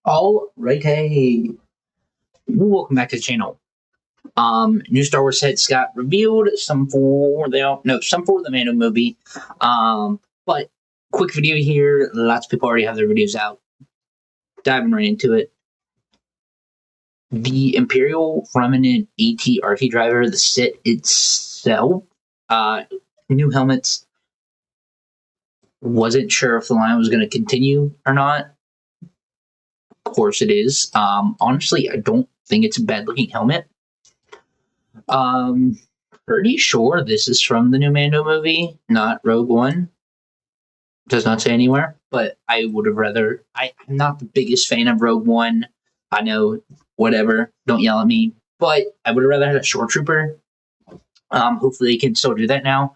All right, hey, welcome back to the channel. New Star Wars sets got revealed. Some for the Mando movie. But quick video here. Lots of people already have their videos out. Diving right into it. The Imperial Remnant AT-RT driver, the set itself, new helmets. Wasn't sure if the line was going to continue or not. Of course, it is. Honestly, I don't think it's a bad looking helmet. Um, Pretty sure this is from the new Mando movie, not Rogue One. Does not say anywhere, but I would have rather. I'm not the biggest fan of Rogue One. I know, whatever. Don't yell at me. But I would have rather had a Shore Trooper. Hopefully they can still do that now.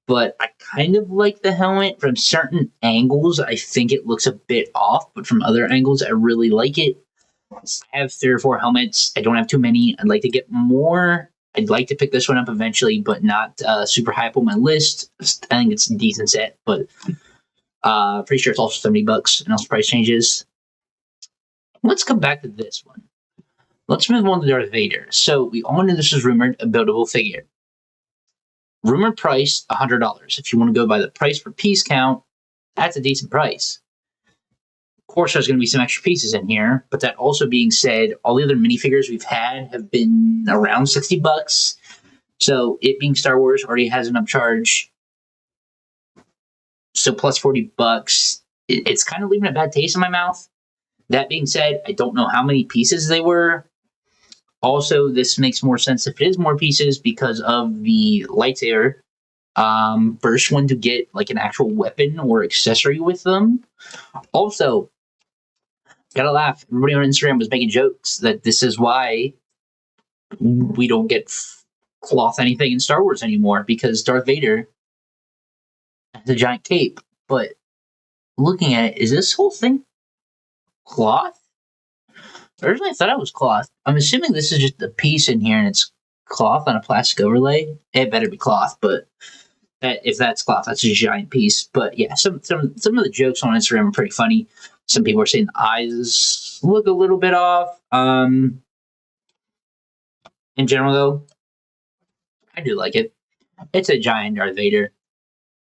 But I kind of like the helmet from certain angles. I think it looks a bit off, but from other angles, I really like it. I have 3 or 4 helmets. I don't have too many. I'd like to get more. I'd like to pick this one up eventually, but not super high up on my list. I think it's a decent set, but pretty sure it's also $70 unless price changes. Let's come back to this one. Let's move on to Darth Vader. So we all knew this was rumored, a buildable figure. Rumored price, $100. If you want to go by the price per piece count, that's a decent price. Of course, there's going to be some extra pieces in here, but that also being said, all the other minifigures we've had have been around $60. So it being Star Wars already has an upcharge. So plus $40, it's kind of leaving a bad taste in my mouth. That being said, I don't know how many pieces they were. Also, this makes more sense if it is more pieces because of the lightsaber. First one to get like an actual weapon or accessory with them. Also, gotta laugh. Everybody on Instagram was making jokes that this is why we don't get cloth anything in Star Wars anymore, because Darth Vader has a giant cape. But looking at it, is this whole thing cloth? Originally, I thought it was cloth. I'm assuming this is just a piece in here and it's cloth on a plastic overlay. It better be cloth, but if that's cloth, that's a giant piece. But yeah, some of the jokes on Instagram are pretty funny. Some people are saying the eyes look a little bit off. In general, though, I do like it. It's a giant Darth Vader.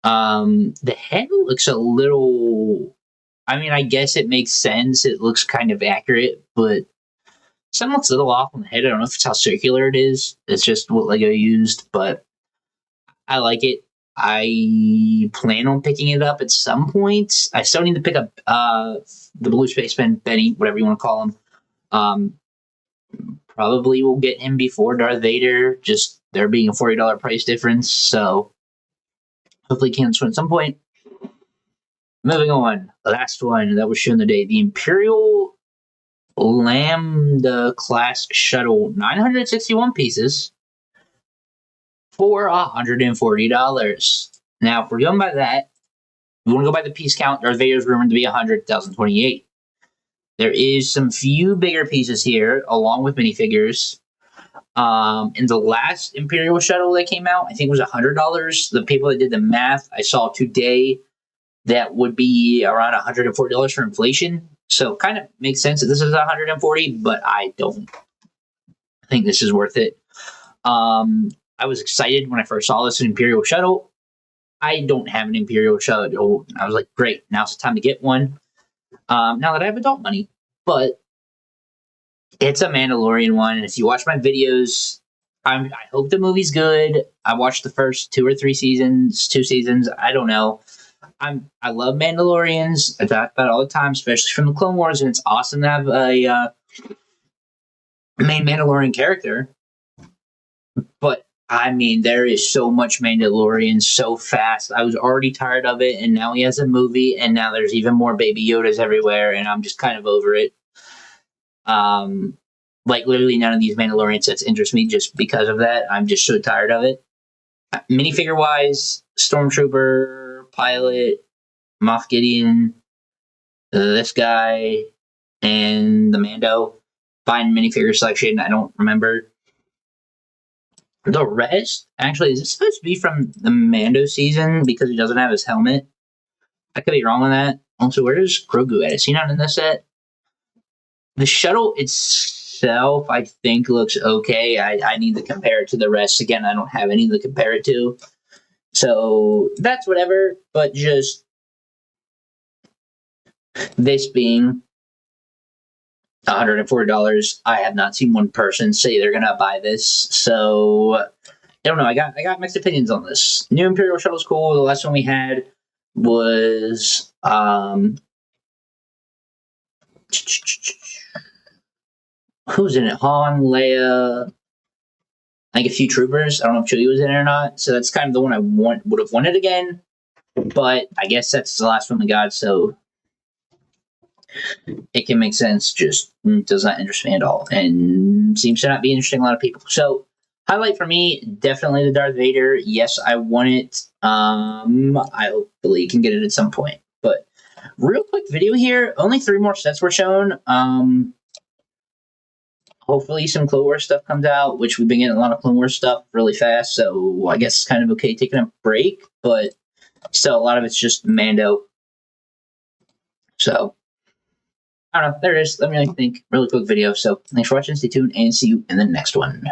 The head looks a little. I mean, I guess it makes sense. It looks kind of accurate, but some looks a little off on the head. I don't know if it's how circular it is. It's just what Lego used, but I like it. I plan on picking it up at some point. I still need to pick up the Blue Spaceman, Benny, whatever you want to call him. Probably will get him before Darth Vader, just there being a $40 price difference, so hopefully can swim at some point. Moving on, the last one that was shown today, the Imperial Lambda class shuttle, 961 pieces for $140. Now, if we're going by that, we want to go by the piece count. Darth Vader's rumored to be 100,028. There is some few bigger pieces here, along with minifigures. In the last Imperial shuttle that came out, I think it was $100. The people that did the math I saw today, that would be around $140 for inflation. So kind of makes sense that this is 140, but I don't think this is worth it. I was excited when I first saw this Imperial shuttle. I don't have an Imperial shuttle. I was like, great, now's the time to get one. Now that I have adult money, but it's a Mandalorian one. And if you watch my videos, I hope the movie's good. I watched the first 2 seasons. I don't know. I love Mandalorians. I talk about it all the time, especially from the Clone Wars, and it's awesome to have a main Mandalorian character. But I mean, there is so much Mandalorian so fast. I was already tired of it, and now he has a movie, and now there's even more Baby Yodas everywhere, and I'm just kind of over it. Like literally none of these Mandalorian sets interest me just because of that. I'm just so tired of it. Minifigure wise, Stormtrooper, Pilot, Moff Gideon, this guy, and the Mando. Fine minifigure selection. I don't remember. The rest, actually, is this supposed to be from the Mando season because he doesn't have his helmet? I could be wrong on that. Also, where is Grogu at? Is he not in this set? The shuttle itself, I think, looks okay. I need to compare it to the rest. Again, I don't have any to compare it to. So that's whatever, but just this being $140, I have not seen one person say they're gonna buy this. So I don't know. I got mixed opinions on this. New Imperial Shuttle's cool. The last one we had was who's in it? Han, Leia, I think a few troopers. I don't know if Chewie was in it or not. So that's kind of the one I would have wanted again. But I guess that's the last one we got, so it can make sense. Just does not interest me at all, and seems to not be interesting a lot of people. So highlight for me, definitely the Darth Vader. Yes, I want it. I hopefully can get it at some point. But real quick video here. Only 3 more sets were shown. Hopefully some Clone Wars stuff comes out, which we've been getting a lot of Clone Wars stuff really fast, so I guess it's kind of okay taking a break, but still a lot of it's just Mando. So, I don't know, there it is. Let me know what you think. Really quick video, so thanks for watching, stay tuned, and see you in the next one.